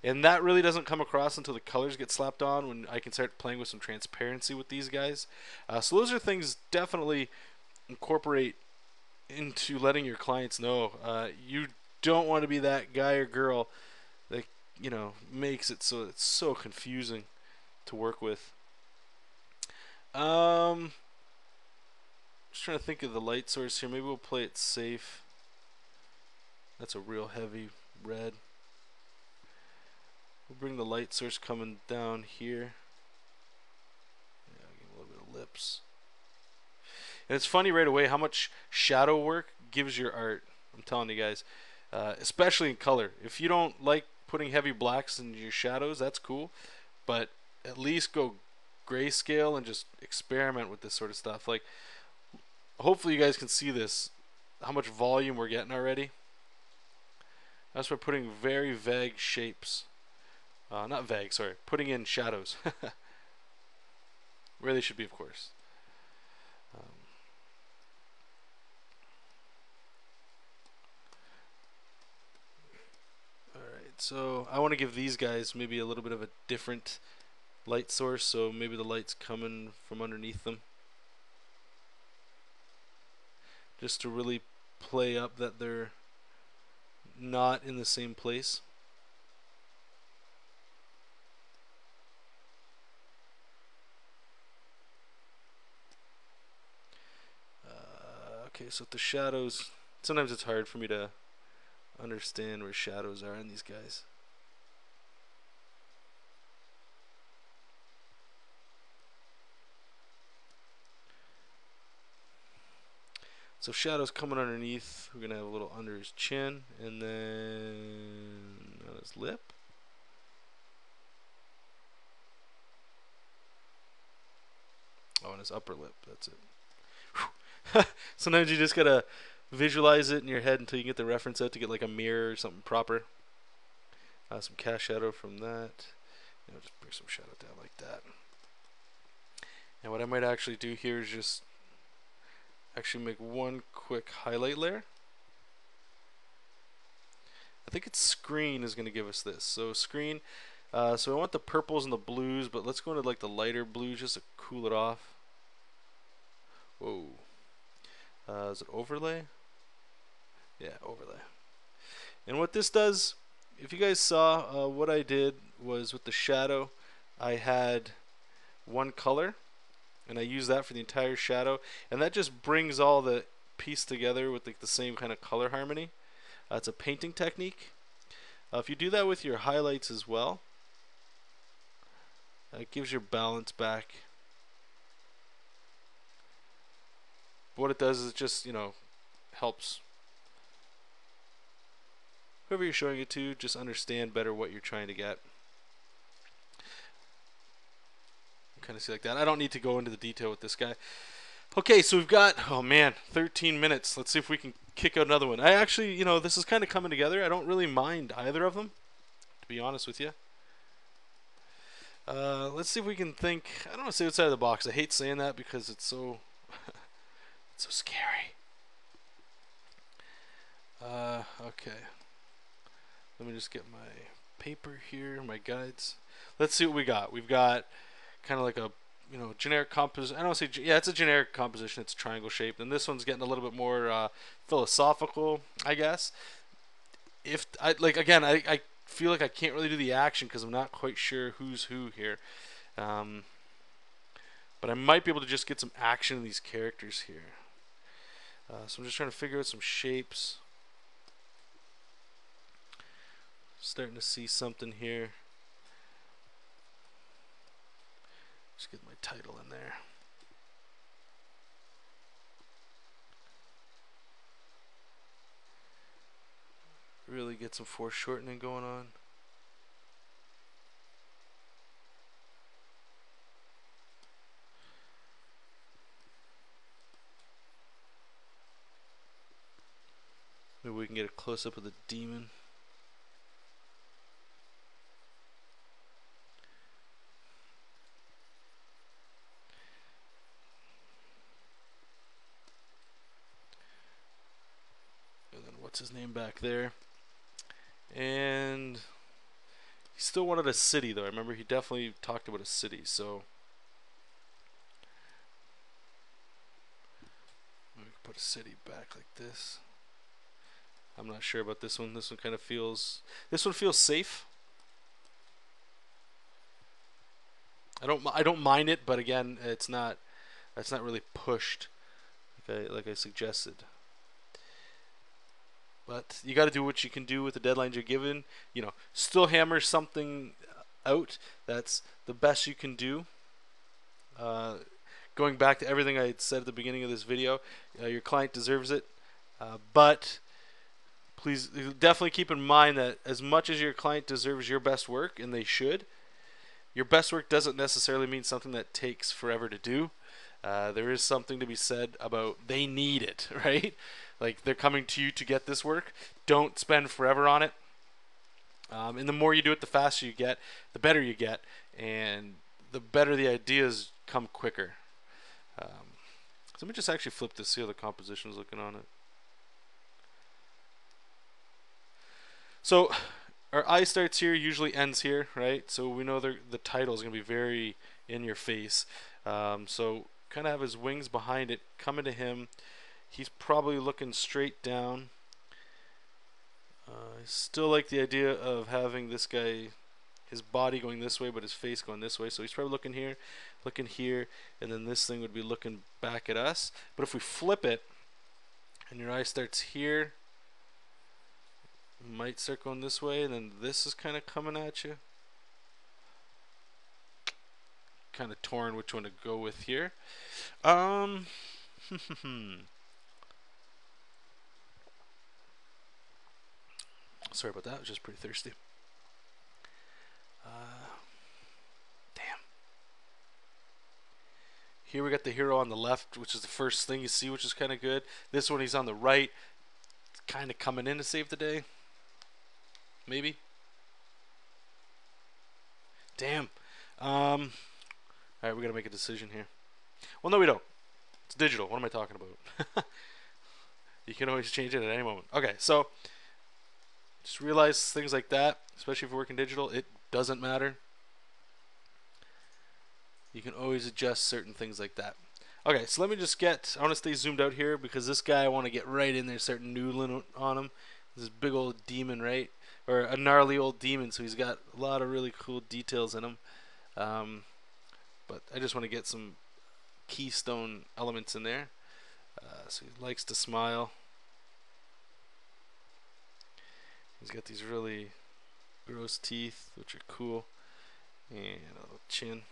[SPEAKER 2] And that really doesn't come across until the colors get slapped on, when I can start playing with some transparency with these guys. So those are things definitely incorporate into letting your clients know. You don't want to be that guy or girl that makes it so it's so confusing to work with. Just trying to think of the light source here. Maybe we'll play it safe. That's a real heavy red. We'll bring the light source coming down here. Yeah, give a little bit of lips. And it's funny right away how much shadow work gives your art. I'm telling you guys, especially in color. If you don't like putting heavy blacks in your shadows, that's cool, but at least go grayscale and just experiment with this sort of stuff. Like, hopefully you guys can see this, how much volume we're getting already. That's by putting very vague shapes. Not vague, sorry. Putting in shadows. Where they should be, of course. Alright, so I want to give these guys maybe a little bit of a different light source, so maybe the light's coming from underneath them. Just to really play up that they're not in the same place. Okay, so with the shadows, sometimes it's hard for me to understand where shadows are in these guys. So shadows coming underneath, we're going to have a little under his chin, and then on his lip. Oh, and his upper lip, that's it. Sometimes you just gotta visualize it in your head until you get the reference out to get like a mirror or something proper. Some cast shadow from that. Just bring some shadow down like that. And what I might actually do here is just actually make one quick highlight layer. I think it's screen is going to give us this. So screen, so I want the purples and the blues, but let's go into like the lighter blues just to cool it off. Whoa. Is it overlay? Yeah, overlay. And what this does, if you guys saw, what I did was with the shadow, I had one color, and I used that for the entire shadow, and that just brings all the piece together with like the same kind of color harmony. It's a painting technique. If you do that with your highlights as well, it gives your balance back. What it does is it just, helps whoever you're showing it to just understand better what you're trying to get. Kind of see like that. I don't need to go into the detail with this guy. Okay, so we've got, oh man, 13 minutes. Let's see if we can kick out another one. I actually, this is kind of coming together. I don't really mind either of them, to be honest with you. Let's see if we can think. I don't want to say outside of the box. I hate saying that because it's so it's so scary. Okay. Let me just get my paper here, my guides. Let's see what we got. We've got kind of like a generic composition. I don't say, yeah, it's a generic composition. It's triangle shaped, and this one's getting a little bit more philosophical, I guess. If I again, I feel like I can't really do the action because I'm not quite sure who's who here. But I might be able to just get some action in these characters here. So I'm just trying to figure out some shapes. Starting to see something here. Just get my title in there. Really get some foreshortening going on. Maybe we can get a close-up of the demon. And then what's his name back there? And he still wanted a city, though. I remember he definitely talked about a city, so we can put a city back like this. I'm not sure about this one. This one kind of feels... This one feels safe. I don't mind it, but again, it's not... That's not really pushed like I suggested. But you got to do what you can do with the deadlines you're given. You know, still hammer something out. That's the best you can do. Going back to everything I had said at the beginning of this video, your client deserves it. But please definitely keep in mind that as much as your client deserves your best work, and they should, your best work doesn't necessarily mean something that takes forever to do. There is something to be said about they need it, right? Like, they're coming to you to get this work. Don't spend forever on it. And the more you do it, the faster you get, the better you get, and the better the ideas come quicker. So let me just actually flip this, see how the composition is looking on it. So our eye starts here, usually ends here, right? So we know the title is going to be very in your face. So kind of have his wings behind it, coming to him. He's probably looking straight down. I still like the idea of having this guy, his body going this way, but his face going this way. So he's probably looking here, and then this thing would be looking back at us. But if we flip it, and your eye starts here, it might start going this way, and then this is kind of coming at you. Kind of torn which one to go with here. Sorry about that, I was just pretty thirsty. Damn. Here we got the hero on the left, which is the first thing you see, which is kind of good. This one, he's on the right, kind of coming in to save the day. Maybe. Damn. Alright, we gotta make a decision here. Well, no, we don't. It's digital. What am I talking about? You can always change it at any moment. Okay, so just realize things like that, especially if you're working digital, it doesn't matter. You can always adjust certain things like that. Okay, so let me just I want to stay zoomed out here because this guy, I want to get right in there, start noodling on him. This big old demon, right? Or a gnarly old demon, so he's got a lot of really cool details in him. But I just want to get some keystone elements in there. So he likes to smile. He's got these really gross teeth, which are cool, and a little chin.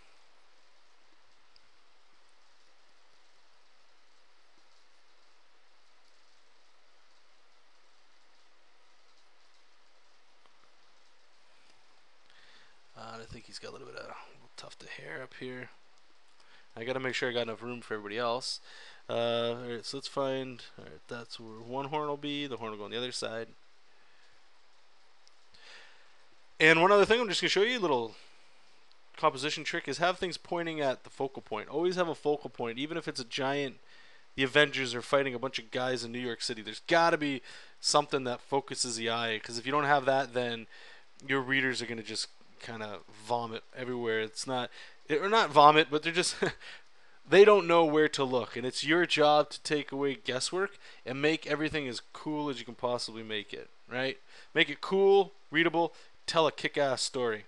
[SPEAKER 2] And I think he's got a little bit of tuft of hair up here. I gotta make sure I got enough room for everybody else. Alright, so let's find. Alright, that's where one horn will be. The horn will go on the other side. And one other thing I'm just going to show you, a little composition trick, is have things pointing at the focal point. Always have a focal point, even if it's a giant. The Avengers are fighting a bunch of guys in New York City. There's got to be something that focuses the eye, because if you don't have that, then your readers are going to just kind of vomit everywhere. It's not, or not vomit, but they're just, they don't know where to look. And it's your job to take away guesswork and make everything as cool as you can possibly make it, right? Make it cool, readable, tell a kick-ass story.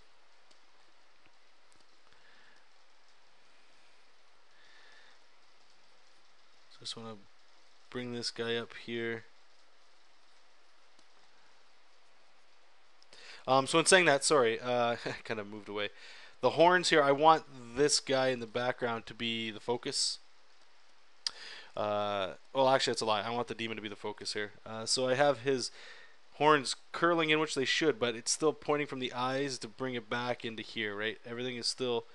[SPEAKER 2] So I just want to bring this guy up here. So in saying that, sorry, I kind of moved away. the horns here, I want this guy in the background to be the focus. Well, actually, that's a lie. I want the demon to be the focus here. So I have his horns curling in, which they should, but it's still pointing from the eyes to bring it back into here, right? Everything is still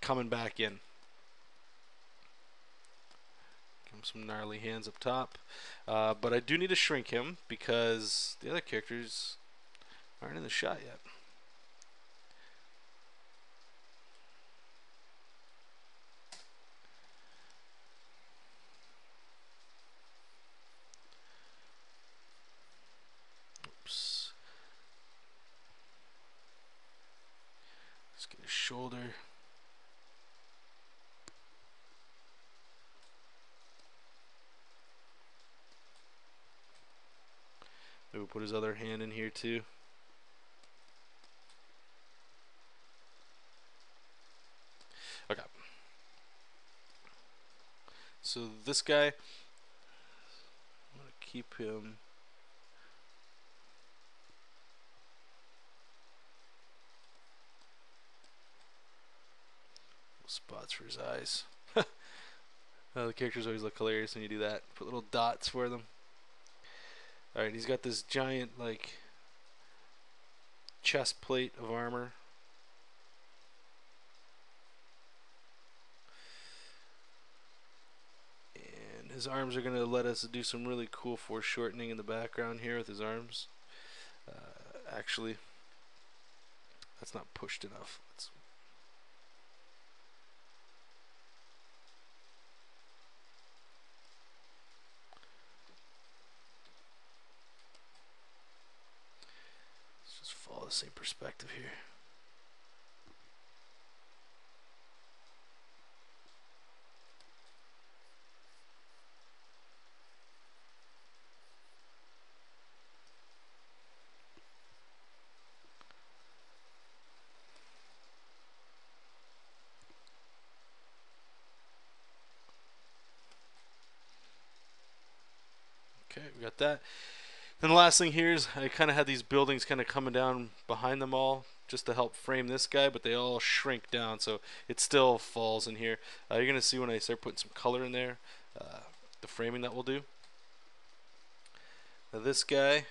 [SPEAKER 2] coming back in. Give him some gnarly hands up top. But I do need to shrink him because the other characters aren't in the shot yet. Oops. Let's get his shoulder. Maybe we'll put his other hand in here too. Okay. So this guy, I'm going to keep him. Spots for his eyes. The characters always look hilarious when you do that. Put little dots for them. Alright, he's got this giant, like, chest plate of armor. And his arms are going to let us do some really cool foreshortening in the background here with his arms. Actually, that's not pushed enough. Let's just follow the same perspective here. Okay, we got that. Then the last thing here is I kind of had these buildings kind of coming down behind them all just to help frame this guy, but they all shrink down, so it still falls in here. You're going to see when I start putting some color in there, the framing that we'll do. Now this guy,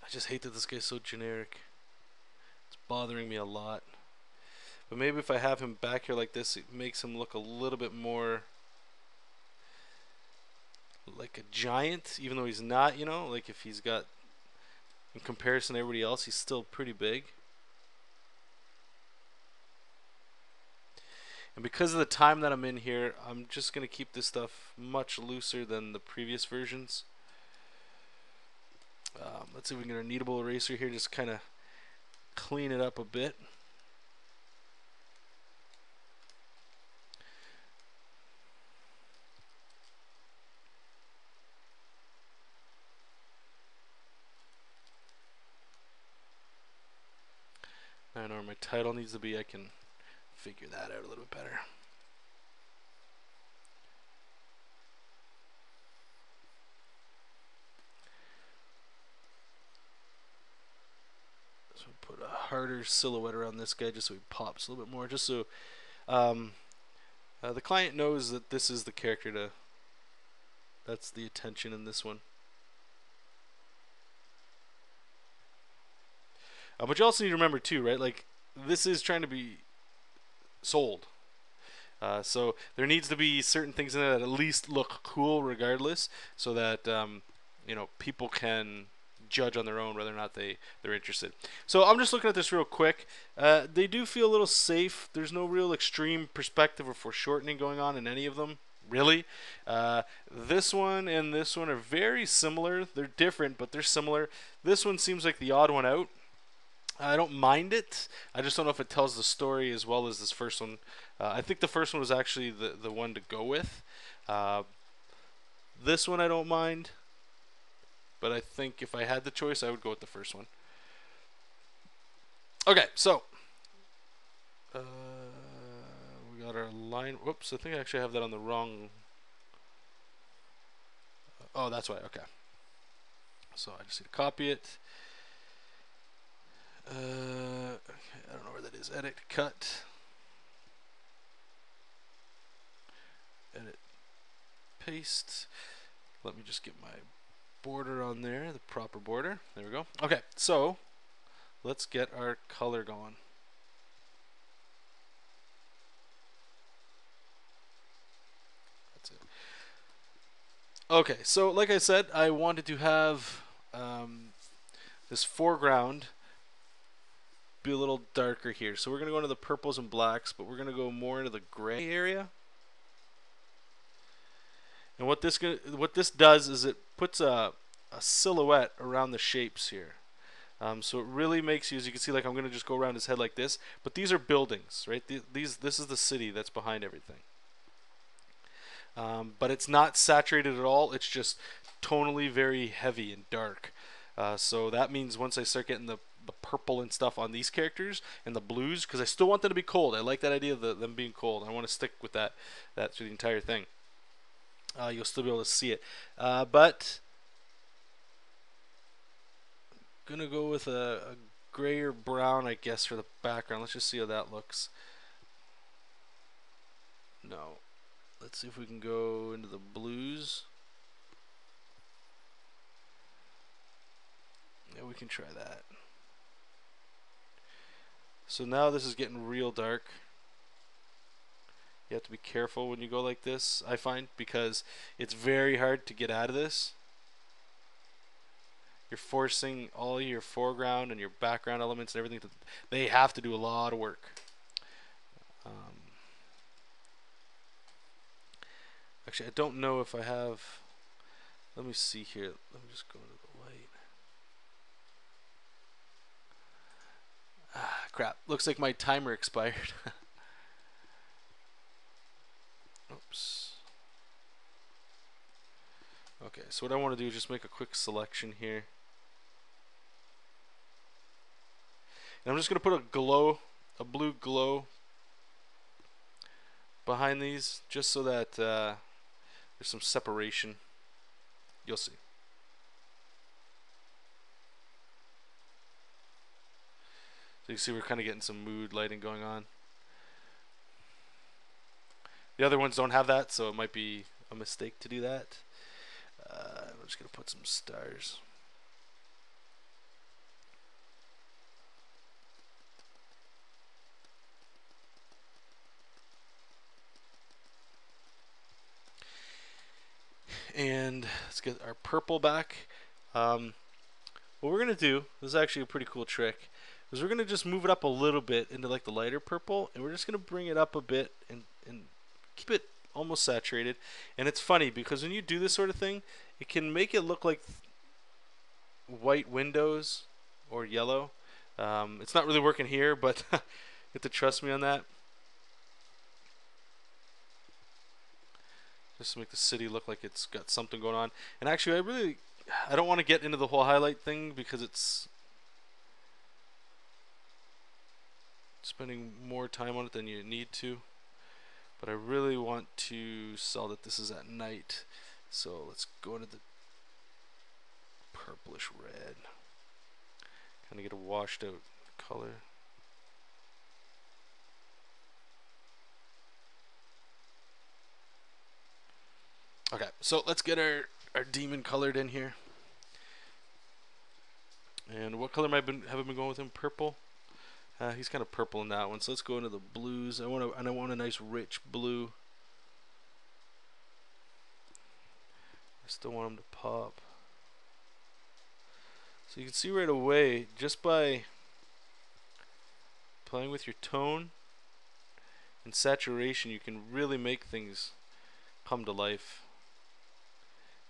[SPEAKER 2] I just hate that this guy's so generic. It's bothering me a lot. But maybe if I have him back here like this, it makes him look a little bit more like a giant, even though he's not, you know, like if he's got, in comparison to everybody else, he's still pretty big. And because of the time that I'm in here, I'm just going to keep this stuff much looser than the previous versions. Let's see if we can get a kneadable eraser here, just kind of clean it up a bit. I know where my title needs to be. I can figure that out a little bit better. So put a harder silhouette around this guy just so he pops a little bit more, just so the client knows that this is the character that's the attention in this one. But you also need to remember too, right? Like, this is trying to be sold. So there needs to be certain things in there that at least look cool regardless, so that you know, people can judge on their own whether or not they're interested. So I'm just looking at this real quick. They do feel a little safe. There's no real extreme perspective or foreshortening going on in any of them, really. This one and this one are very similar. They're different, but they're similar. This one seems like the odd one out. I don't mind it. I just don't know if it tells the story as well as this first one. I think the first one was actually the one to go with. This one I don't mind, but I think if I had the choice, I would go with the first one. Okay, so we got our line. Whoops, I think I actually have that on the wrong. Oh, that's why. Okay. So I just need to copy it. Okay, I don't know where that is. Edit, cut, edit, paste. Let me just get my border on there, the proper border. There we go. Okay, so let's get our color going. That's it. Okay, so like I said, I wanted to have this foreground be a little darker here. So we're going to go into the purples and blacks, but we're going to go more into the gray area. And what this does is it puts a silhouette around the shapes here. So it really makes you, as you can see, like I'm going to just go around his head like this. But these are buildings, right? This is the city that's behind everything. But it's not saturated at all. It's just tonally very heavy and dark. So that means once I start getting the purple and stuff on these characters and the blues, because I still want them to be cold. I like that idea of them being cold. I want to stick with that through the entire thing. You'll still be able to see it. But I'm going to go with a grayer brown, I guess, for the background. Let's just see how that looks. No. Let's see if we can go into the blues. Yeah, we can try that. So now this is getting real dark. You have to be careful when you go like this, I find, because it's very hard to get out of this. You're forcing all your foreground and your background elements and everything. They have to do a lot of work. Actually, I don't know if I have. Let me see here. Let me just go to the light. Ah, crap. Looks like my timer expired. Oops. Okay, so what I want to do is just make a quick selection here. And I'm just going to put a blue glow behind these, just so that there's some separation. You'll see. So you can see we're kind of getting some mood lighting going on. The other ones don't have that, so it might be a mistake to do that. I'm just going to put some stars. And let's get our purple back. What we're going to do, this is actually a pretty cool trick, is we're going to just move it up a little bit into like the lighter purple, and we're just going to bring it up a bit and keep it almost saturated. And it's funny because when you do this sort of thing, it can make it look like white windows or yellow. It's not really working here, but you have to trust me on that. Just to make the city look like it's got something going on. And actually, I don't want to get into the whole highlight thing because it's spending more time on it than you need to. But I really want to sell that this is at night. So let's go into the purplish red. Kind of get a washed out color. Okay, so let's get our demon colored in here. And what color have I been going with him? Purple. He's kind of purple in that one. So let's go into the blues. I want a nice rich blue. I still want him to pop. So you can see right away, just by playing with your tone and saturation, you can really make things come to life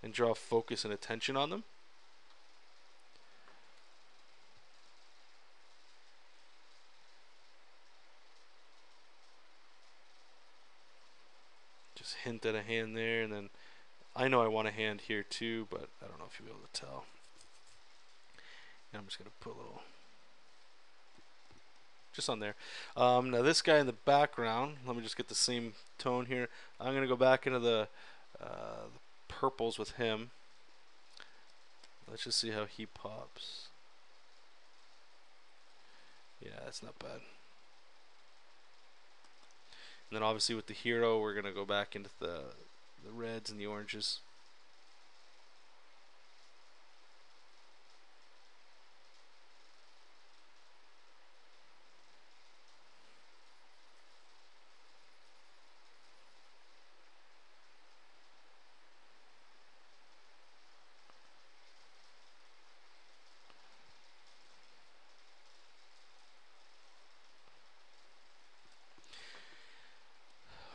[SPEAKER 2] and draw focus and attention on them. Just hint at a hand there, and then I know I want a hand here too, but I don't know if you'll be able to tell. And I'm just going to put a little just on there. Now this guy in the background, let me just get the same tone here. I'm going to go back into the purples with him. Let's just see how he pops. Yeah, that's not bad. And then obviously with the hero, we're going to go back into the reds and the oranges.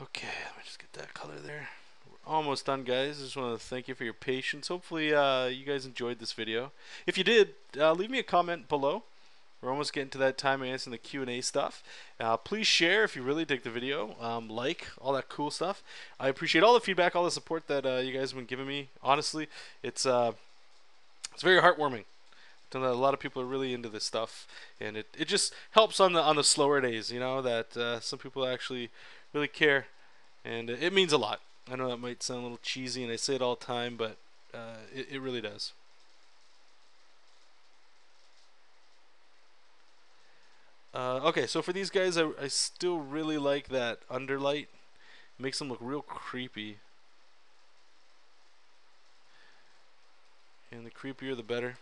[SPEAKER 2] Okay, let me just get that color there. We're almost done, guys. I just want to thank you for your patience. Hopefully you guys enjoyed this video. If you did, leave me a comment below. We're almost getting to that time of answering the Q&A stuff. Please share if you really dig the video. Like, all that cool stuff. I appreciate all the feedback, all the support that you guys have been giving me. Honestly, it's very heartwarming. A lot of people are really into this stuff, and it just helps on the slower days, you know, that some people actually really care, and it means a lot. I know that might sound a little cheesy, and I say it all the time, but it really does. Okay, so for these guys, I still really like that underlight. It makes them look real creepy. And the creepier, the better.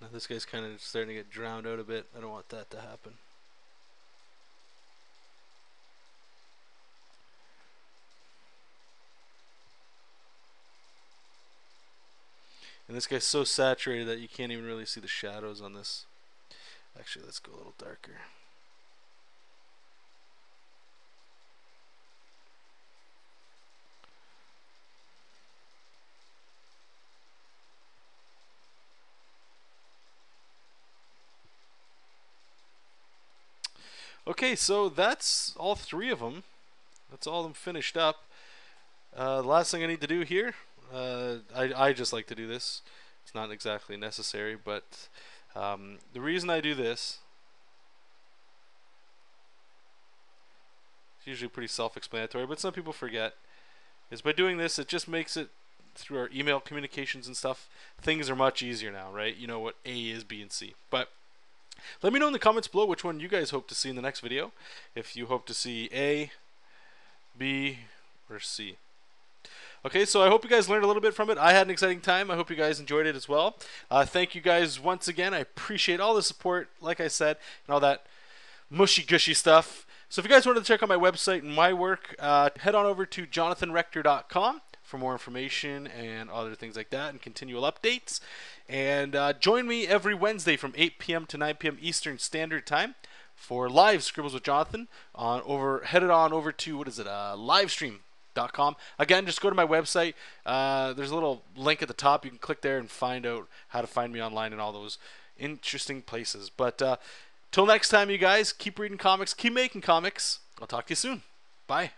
[SPEAKER 2] Now this guy's kind of starting to get drowned out a bit. I don't want that to happen. And this guy's so saturated that you can't even really see the shadows on this. Actually, let's go a little darker. Okay, so that's all three of them. That's all of them finished up. The last thing I need to do here, I just like to do this. It's not exactly necessary, but the reason I do this, it's usually pretty self-explanatory, but some people forget, is by doing this, it just makes it, through our email communications and stuff, things are much easier now, right? You know what A is, B, and C. But let me know in the comments below which one you guys hope to see in the next video. If you hope to see A, B, or C. Okay, so I hope you guys learned a little bit from it. I had an exciting time. I hope you guys enjoyed it as well. Thank you guys once again. I appreciate all the support, like I said, and all that mushy-gushy stuff. So if you guys wanted to check out my website and my work, head on over to jonathanrector.com for more information and other things like that and continual updates. And join me every Wednesday from 8 p.m. to 9 p.m. Eastern Standard Time for live Scribbles with Jonathan. Headed on over to, livestream.com. Again, just go to my website. There's a little link at the top. You can click there and find out how to find me online and all those interesting places. But till next time, you guys, keep reading comics, keep making comics. I'll talk to you soon. Bye.